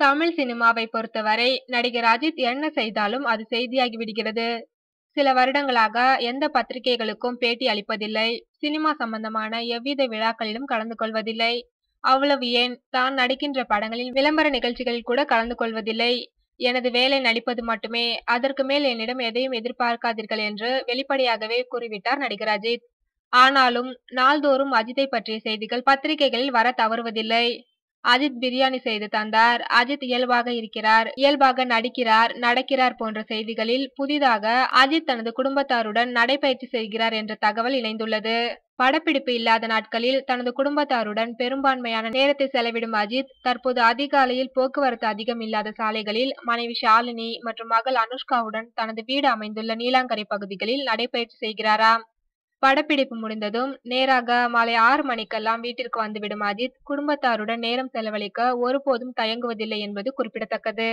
தமிழ் சினிமாவை பொறுத்தவரை நடிகர் அஜித் என்ன செய்தாலும் அது செய்தியாகி விடுகிறது. சில வருடங்களாக எந்த பத்திரிகைகளுக்கும் பேட்டி அளிப்பதில்லை. சினிமா சம்பந்தமான எவ்வித விழாக்களிலும் கலந்து கொள்வதில்லை. அவ்வளவு ஏன், தான் நடிக்கின்ற படங்களில் விளம்பர நிகழ்ச்சிகளில் கூட கலந்து கொள்வதில்லை. எனது வேலை நடிப்பது மட்டுமே, அதற்கு மேல் என்னிடம் எதையும் எதிர்பார்க்காதீர்கள் என்று வெளிப்படையாகவே கூறிவிட்டார் நடிகர் அஜித். ஆனாலும் நாள்தோறும் அஜித்தை பற்றிய செய்திகள் பத்திரிகைகளில் வர தவறுவதில்லை. அஜித் பிரியாணி செய்து தந்தார், அஜித் இயல்பாக இருக்கிறார், இயல்பாக நடிக்கிறார், நடக்கிறார் போன்ற செய்திகளில் புதிதாக அஜித் தனது குடும்பத்தாருடன் நடைபயிற்சி செய்கிறார் என்ற தகவல் இணைந்துள்ளது. படப்பிடிப்பு இல்லாத நாட்களில் தனது குடும்பத்தாருடன் பெரும்பான்மையான நேரத்தை செலவிடும் அஜித் தற்போது அதிகாலையில் போக்குவரத்து அதிகம் இல்லாத சாலைகளில் மனைவி ஷாலினி மற்றும் மகள் அனுஷ்காவுடன் தனது வீடு அமைந்துள்ள நீலாங்கரை பகுதிகளில் நடைபயிற்சி செய்கிறாராம். படப்பிடிப்பு முடிந்ததும் நேராக மாலை 6 மணிக்கெல்லாம் வீட்டிற்கு வந்துவிடும் அஜித் குடும்பத்தாருடன் நேரம் செலவழிக்க ஒருபோதும் தயங்குவதில்லை என்பது குறிப்பிடத்தக்கது.